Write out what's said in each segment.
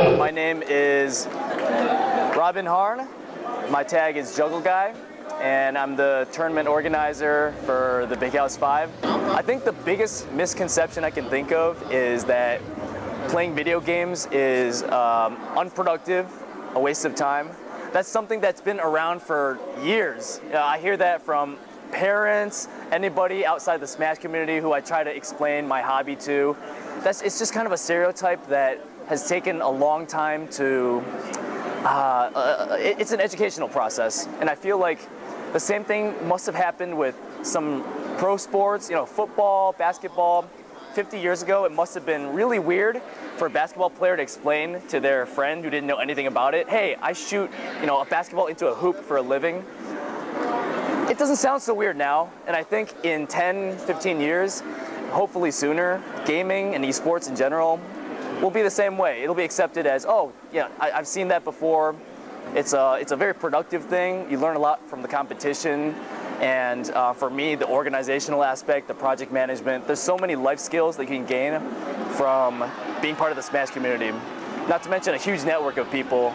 My name is Robin Harn. My tag is Juggle Guy, and I'm the tournament organizer for the Big House 5. I think the biggest misconception I can think of is that playing video games is unproductive, a waste of time. That's something that's been around for years. I hear that from parents, anybody outside the Smash community who I try to explain my hobby to. It's just kind of a stereotype that has taken a long time to, it's an educational process. And I feel like the same thing must have happened with some pro sports, football, basketball. 50 years ago, it must have been really weird for a basketball player to explain to their friend who didn't know anything about it, hey, I shoot, a basketball into a hoop for a living. It doesn't sound so weird now, and I think in 10, 15 years, hopefully sooner, gaming and esports in general will be the same way. It'll be accepted as, oh, yeah, I've seen that before. It's a very productive thing. You learn a lot from the competition. And for me, the organizational aspect, the project management, there's so many life skills that you can gain from being part of the Smash community. Not to mention a huge network of people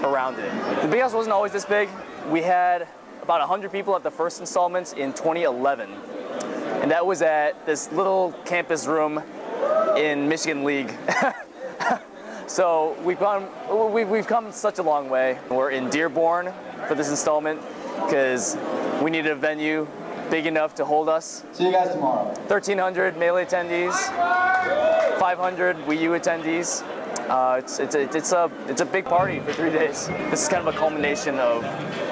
around it. The Big House wasn't always this big. We had about 100 people at the first installments in 2011. And that was at this little campus room in Michigan League. So we've come such a long way. We're in Dearborn for this installment because we needed a venue big enough to hold us. See you guys tomorrow. 1,300 Melee attendees, 500 Wii U attendees. It's a big party for 3 days. This is kind of a culmination of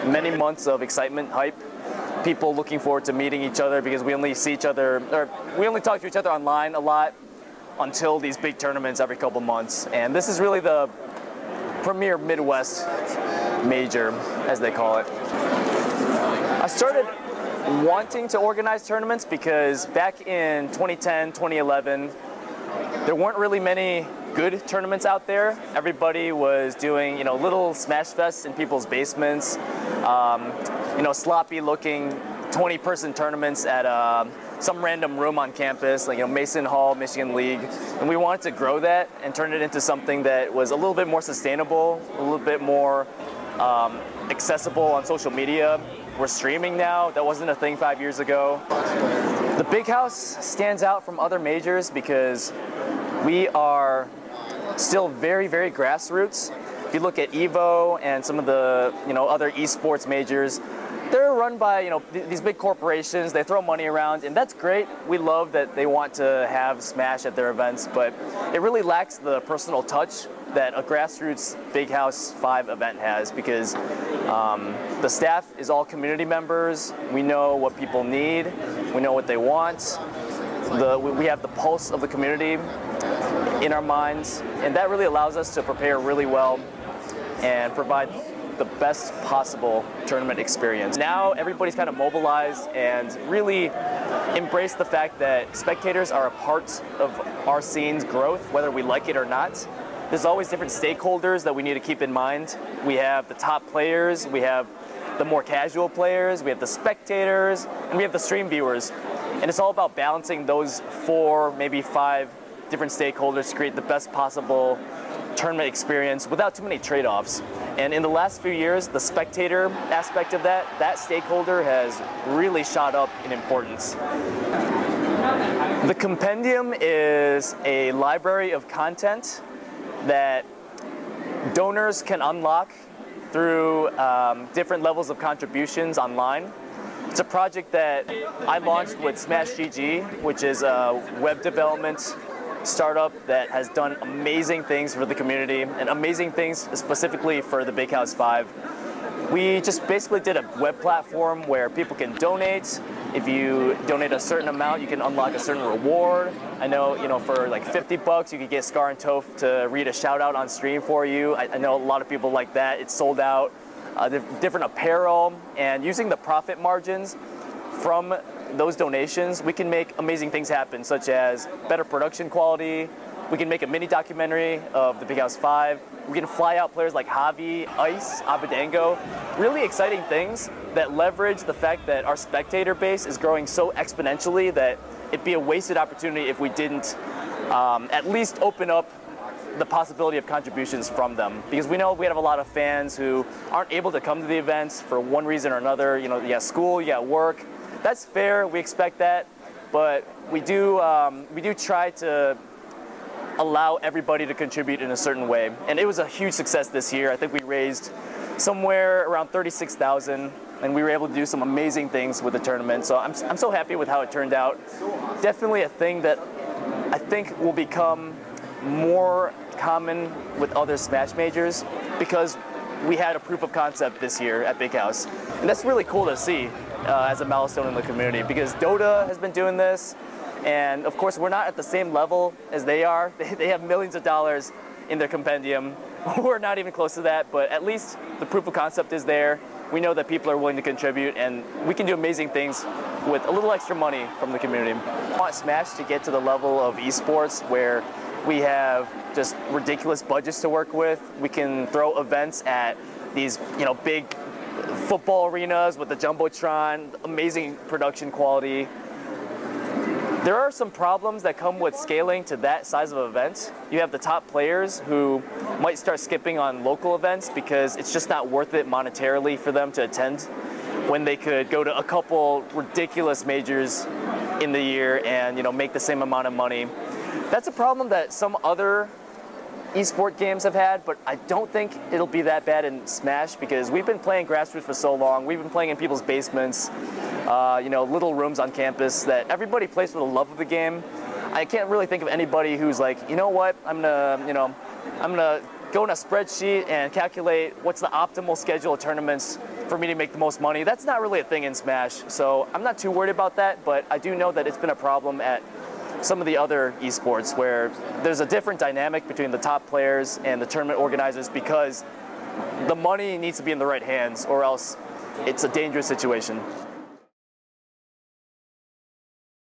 many months of excitement, hype, people looking forward to meeting each other because we only see each other, or we only talk to each other online a lot until these big tournaments every couple months. And this is really the premier Midwest major, as they call it. I started wanting to organize tournaments because back in 2010, 2011, there weren't really many good tournaments out there. Everybody was doing, little Smash Fests in people's basements, sloppy looking 20-person tournaments at some random room on campus, like Mason Hall, Michigan League. And we wanted to grow that and turn it into something that was a little bit more sustainable, a little bit more accessible on social media. We're streaming now. That wasn't a thing 5 years ago. The Big House stands out from other majors because we are still very, very grassroots. If you look at Evo and some of the other esports majors, they're run by these big corporations. They throw money around, and that's great. We love that they want to have Smash at their events, but it really lacks the personal touch that a grassroots Big House 5 event has because the staff is all community members. We know what people need. We know what they want. We have the pulse of the community in our minds, and that really allows us to prepare really well and provide the best possible tournament experience. Now everybody's kind of mobilized and really embraced the fact that spectators are a part of our scene's growth, whether we like it or not. There's always different stakeholders that we need to keep in mind. We have the top players, we have the more casual players, we have the spectators, and we have the stream viewers. And it's all about balancing those 4, maybe 5 different stakeholders to create the best possible tournament experience without too many trade-offs. And in the last few years, the spectator aspect of that stakeholder has really shot up in importance. The Compendium is a library of content that donors can unlock through different levels of contributions online. It's a project that I launched with Smash GG, which is a web development startup that has done amazing things for the community and amazing things specifically for the Big House 5. We just basically did a web platform where people can donate. If you donate a certain amount, you can unlock a certain reward. I know, for like $50, you could get Scar and Toph to read a shout out on stream for you. I know a lot of people like that. It's sold out. Different apparel, and using the profit margins from those donations, we can make amazing things happen, such as better production quality. We can make a mini documentary of the Big House 5. We can fly out players like Javi, Ice, Abadango. Really exciting things that leverage the fact that our spectator base is growing so exponentially that it'd be a wasted opportunity if we didn't at least open up the possibility of contributions from them, because we know we have a lot of fans who aren't able to come to the events for one reason or another. You know, you got school, you got work. That's fair. We expect that, but we do try to allow everybody to contribute in a certain way. And it was a huge success this year. I think we raised somewhere around $36,000, and we were able to do some amazing things with the tournament. So I'm so happy with how it turned out. Definitely a thing that I think will become more common with other Smash majors, because we had a proof of concept this year at Big House. And that's really cool to see as a milestone in the community, because Dota has been doing this, and of course we're not at the same level as they are. They have millions of dollars in their compendium. We're not even close to that, but at least the proof of concept is there. We know that people are willing to contribute, and we can do amazing things with a little extra money from the community. I want Smash to get to the level of esports where we have just ridiculous budgets to work with. We can throw events at these, big football arenas with the Jumbotron, amazing production quality. There are some problems that come with scaling to that size of event. You have the top players who might start skipping on local events because it's just not worth it monetarily for them to attend, when they could go to a couple ridiculous majors in the year and make the same amount of money. That's a problem that some other esport games have had, but I don't think it'll be that bad in Smash, because we've been playing grassroots for so long. We've been playing in people's basements, little rooms on campus, that everybody plays for the love of the game. I can't really think of anybody who's like, you know what, I'm gonna go in a spreadsheet and calculate what's the optimal schedule of tournaments for me to make the most money. That's not really a thing in Smash, so I'm not too worried about that, but I do know that it's been a problem at some of the other esports where there's a different dynamic between the top players and the tournament organizers, because the money needs to be in the right hands, or else it's a dangerous situation.